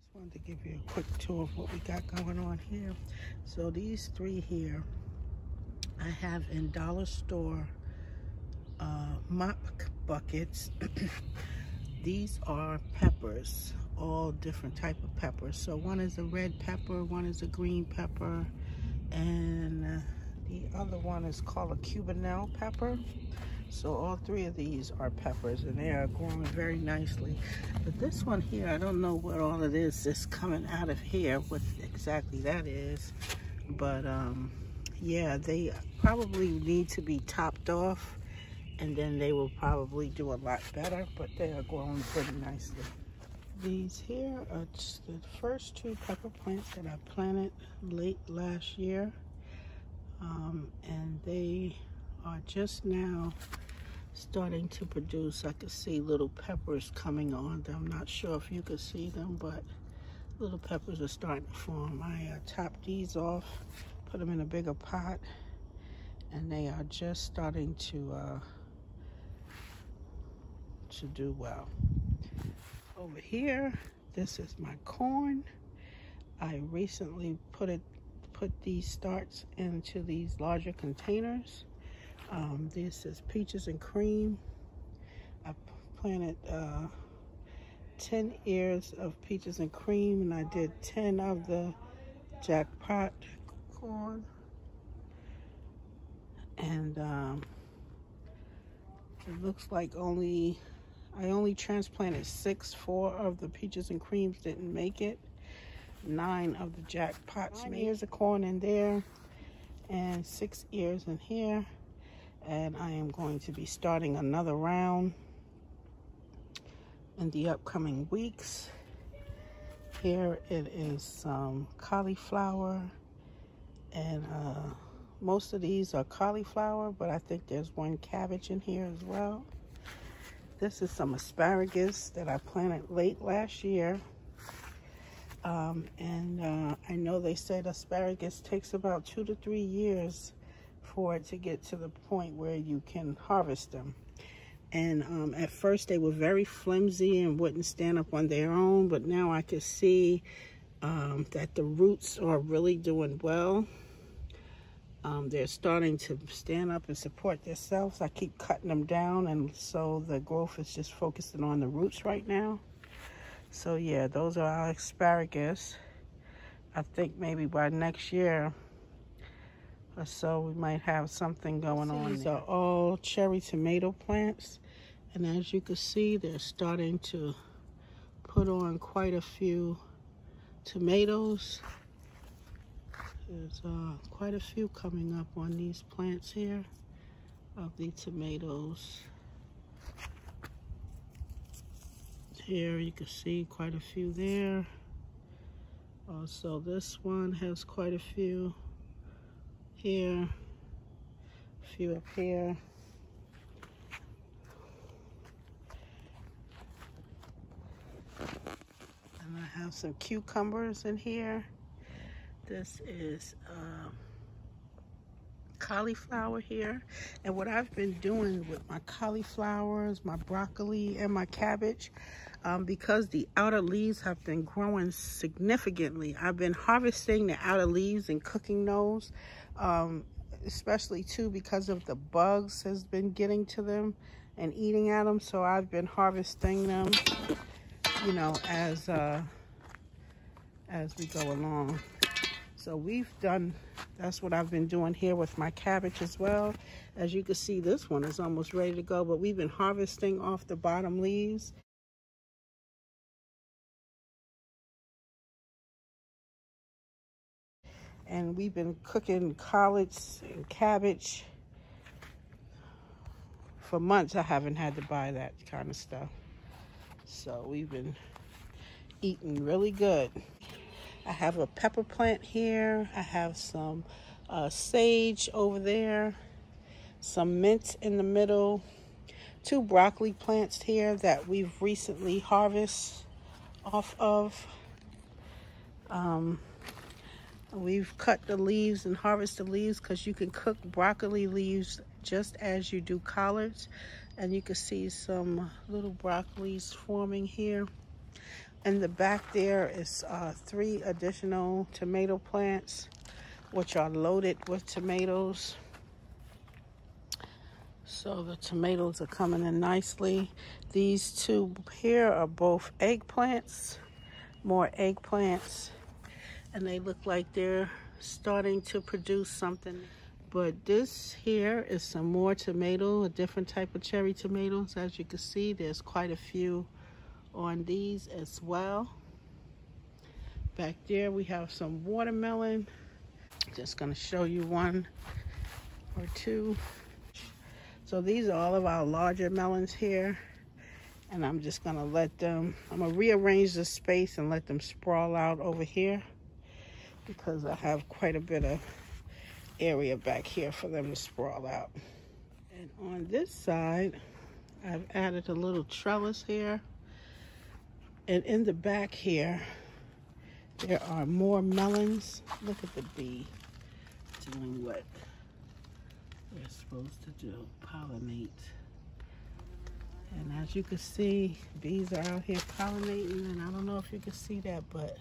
Just wanted to give you a quick tour of what we got going on here. So these three here, I have in dollar store mop buckets. These are peppers, all different type of peppers. So one is a red pepper, one is a green pepper, and the other one is called a CUBANELLE pepper. So all three of these are peppers, and they are growing very nicely. But this one here, I don't know what all it is that's coming out of here, what exactly that is. But yeah, they probably need to be topped off, and then they will probably do a lot better, but they are growing pretty nicely. These here are just the first two pepper plants that I planted late last year. And they are just now starting to produce. I can see little peppers coming on. I'm not sure if you can see them, but little peppers are starting to form. I topped these off, put them in a bigger pot, and they are just starting to do well. Over here, this is my corn. I recently put these starts into these larger containers. This is peaches and cream. I planted 10 ears of peaches and cream, and I did 10 of the jackpot corn. And it looks like I only transplanted 6. 4 of the peaches and creams didn't make it. 9 of the jackpots. 9 ears of corn in there, and 6 ears in here. And I am going to be starting another round in the upcoming weeks. Here it is some cauliflower, and most of these are cauliflower, but I think there's one cabbage in here as well. This is some asparagus that I planted late last year. I know they said asparagus takes about 2 to 3 years for it to get to the point where you can harvest them. And at first they were very flimsy and wouldn't stand up on their own, but now I can see that the roots are really doing well. They're starting to stand up and support themselves. I keep cutting them down, and so the growth is just focusing on the roots right now. So yeah, those are our asparagus. I think maybe by next year or so we might have something going on. These are all cherry tomato plants, and as you can see, they're starting to put on quite a few tomatoes. There's quite a few coming up on these plants here of the tomatoes. Here you can see quite a few there. Also, this one has quite a few here, a few up here. And I have some cucumbers in here. This is cauliflower here. And what I've been doing with my cauliflowers, my broccoli, and my cabbage, because the outer leaves have been growing significantly, I've been harvesting the outer leaves and cooking those, especially too because of the bugs has been getting to them and eating at them. So I've been harvesting them, you know, as we go along. So that's what I've been doing here with my cabbage as well. As you can see, this one is almost ready to go, but we've been harvesting off the bottom leaves. And we've been cooking collards and cabbage for months. I haven't had to buy that kind of stuff. So we've been eating really good. I have a pepper plant here. I have some sage over there, some mint in the middle, 2 broccoli plants here that we've recently harvested off of. We've cut the leaves and harvested the leaves because you can cook broccoli leaves just as you do collards. And you can see some little broccolis forming here. In the back there is 3 additional tomato plants, which are loaded with tomatoes. So the tomatoes are coming in nicely. These 2 here are both eggplants, more eggplants, and they look like they're starting to produce something. But this here is some more tomato, a different type of cherry tomatoes. As you can see, there's quite a few on these as well. Back there we have some watermelon. Just gonna show you 1 or 2. So these are all of our larger melons here, and I'm just gonna let them, I'm gonna rearrange the space and let them sprawl out over here because I have quite a bit of area back here for them to sprawl out. And on this side, I've added a little trellis here. And in the back here, there are more melons. Look at the bee doing what they're supposed to do, pollinate. And as you can see, bees are out here pollinating, and I don't know if you can see that, but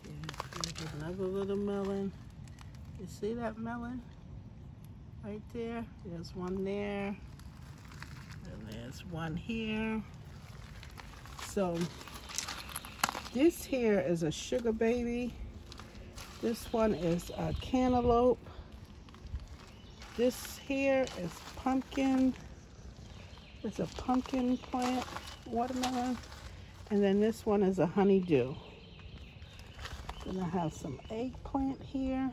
here's another little melon. You see that melon right there? There's one there. And there's one here. So this here is a sugar baby. This one is a cantaloupe. This here is pumpkin. It's a pumpkin plant, watermelon. And then this one is a honeydew. Then I have some eggplant here.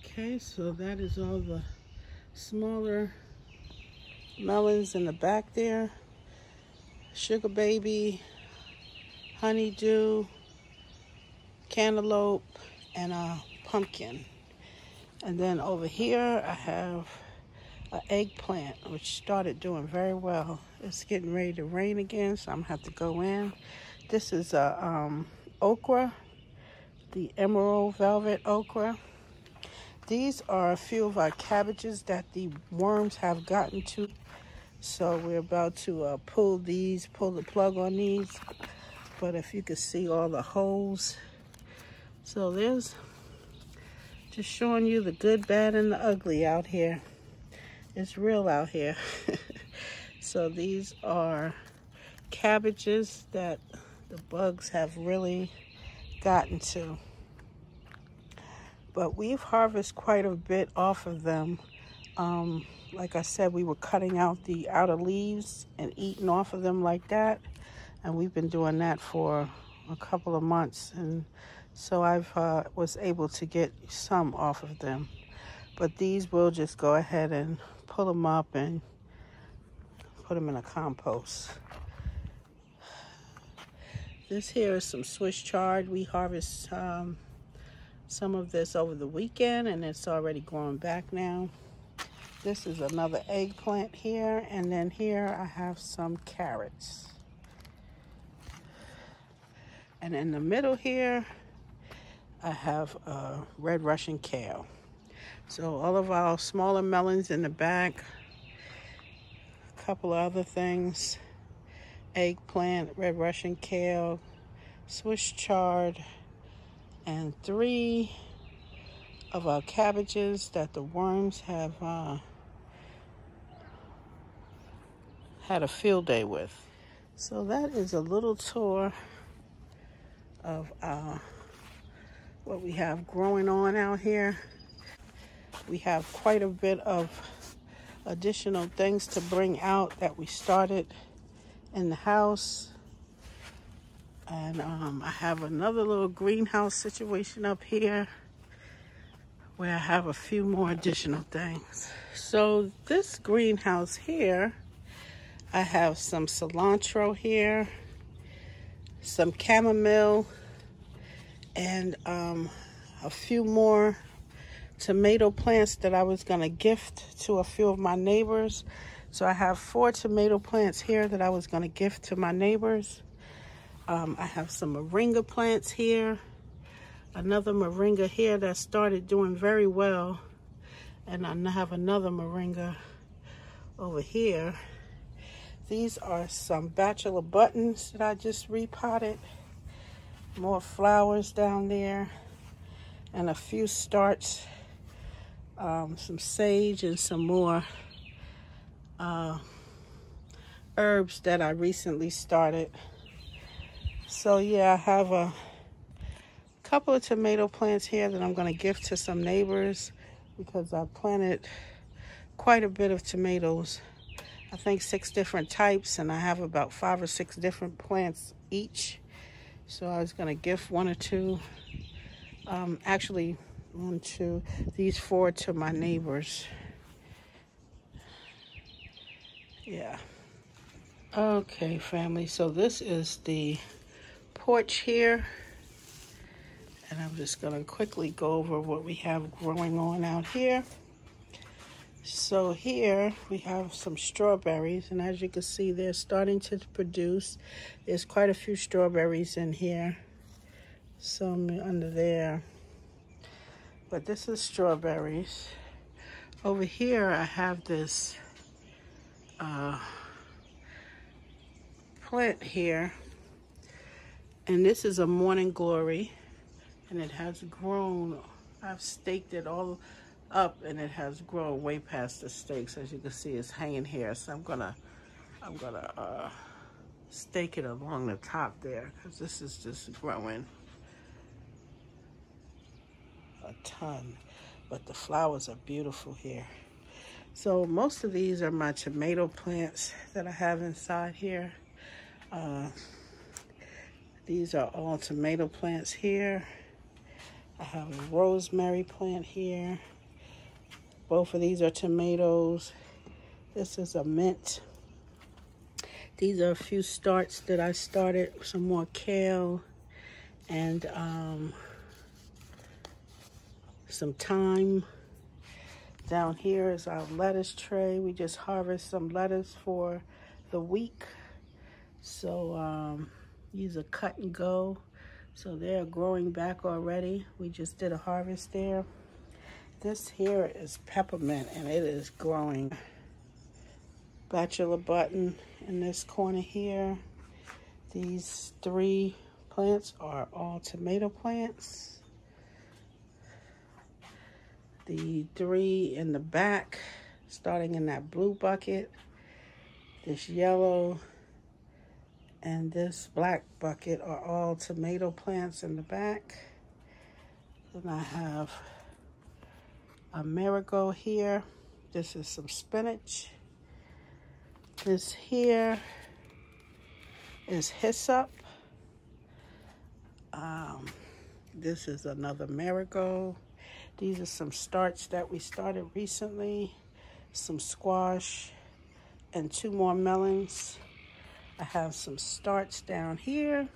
Okay, so that is all the smaller melons in the back there. Sugar baby, honeydew, cantaloupe, and a pumpkin. And then over here I have an eggplant, which started doing very well. It's getting ready to rain again, so I'm gonna have to go in. This is a okra, the emerald velvet okra. These are a few of our cabbages that the worms have gotten to. So we're about to pull the plug on these. But if you can see all the holes. So there's just showing you the good, bad, and the ugly out here. It's real out here. So these are cabbages that the bugs have really gotten to. But we've harvested quite a bit off of them. Like I said, we were cutting out the outer leaves and eating off of them like that. And we've been doing that for a couple of months. And so I've was able to get some off of them. But these we'll just go ahead and pull them up and put them in a compost. This here is some Swiss chard. We harvest some of this over the weekend, and it's already growing back now. This is another eggplant here, and then here I have some carrots. And in the middle here, I have a red Russian kale. So all of our smaller melons in the back, a couple of other things, eggplant, red Russian kale, Swiss chard, and 3 of our cabbages that the worms have had a field day with. So that is a little tour of what we have growing on out here. We have quite a bit of additional things to bring out that we started in the house. And I have another little greenhouse situation up here where I have a few more additional things. So this greenhouse here, I have some cilantro here, some chamomile, and a few more tomato plants that I was gonna gift to a few of my neighbors. So I have 4 tomato plants here that I was gonna gift to my neighbors. I have some moringa plants here, another moringa here that started doing very well, and I have another moringa over here. These are some bachelor buttons that I just repotted. More flowers down there. And a few starts. Some sage and some more herbs that I recently started. So yeah, I have a couple of tomato plants here that I'm going to gift to some neighbors because I planted quite a bit of tomatoes. I think 6 different types, and I have about 5 or 6 different plants each. So I was going to gift 1 or 2. Actually, 1, 2, these 4 to my neighbors. Yeah. Okay, family. So this is the porch here. And I'm just going to quickly go over what we have growing on out here. So here we have some strawberries, and as you can see, they're starting to produce. There's quite a few strawberries in here, some under there, but this is strawberries. Over here I have this plant here, and this is a morning glory, and it has grown. I've staked it all up, and it has grown way past the stakes. As you can see, it's hanging here. So I'm gonna stake it along the top there, because this is just growing a ton. But the flowers are beautiful here. So most of these are my tomato plants that I have inside here. These are all tomato plants here. I have a rosemary plant here. Both of these are tomatoes. This is a mint. These are a few starts that I started. Some more kale and some thyme. Down here is our lettuce tray. We just harvest some lettuce for the week. So these are cut and go. So they're growing back already. We just did a harvest there. This here is peppermint, and it is growing. Bachelor button in this corner here. These 3 plants are all tomato plants. The 3 in the back, starting in that blue bucket, this yellow, and this black bucket are all tomato plants in the back. Then I have a marigold here. This is some spinach. This here is hyssop. This is another marigold. These are some starts that we started recently. Some squash and 2 more melons. I have some starts down here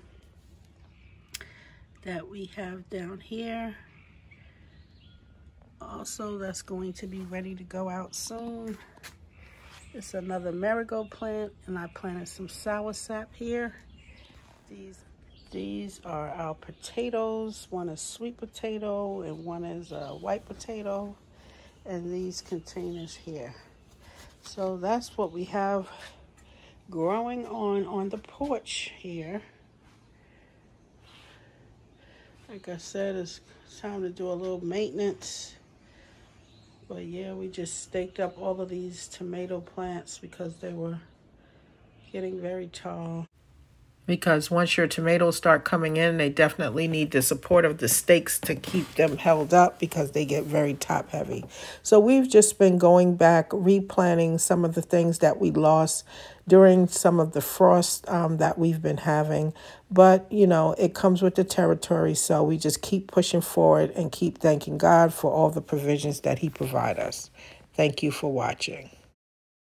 that we have down here. Also, that's going to be ready to go out soon. It's another marigold plant, and I planted some soursop here. These are our potatoes. One is sweet potato and one is white potato, and these containers here. So that's what we have growing on the porch here. Like I said, it's time to do a little maintenance. But yeah, we just staked up all of these tomato plants because they were getting very tall. Because once your tomatoes start coming in, they definitely need the support of the stakes to keep them held up because they get very top heavy. So we've just been going back, replanting some of the things that we lost during some of the frost that we've been having. But, you know, it comes with the territory. So we just keep pushing forward and keep thanking God for all the provisions that he provides us. Thank you for watching.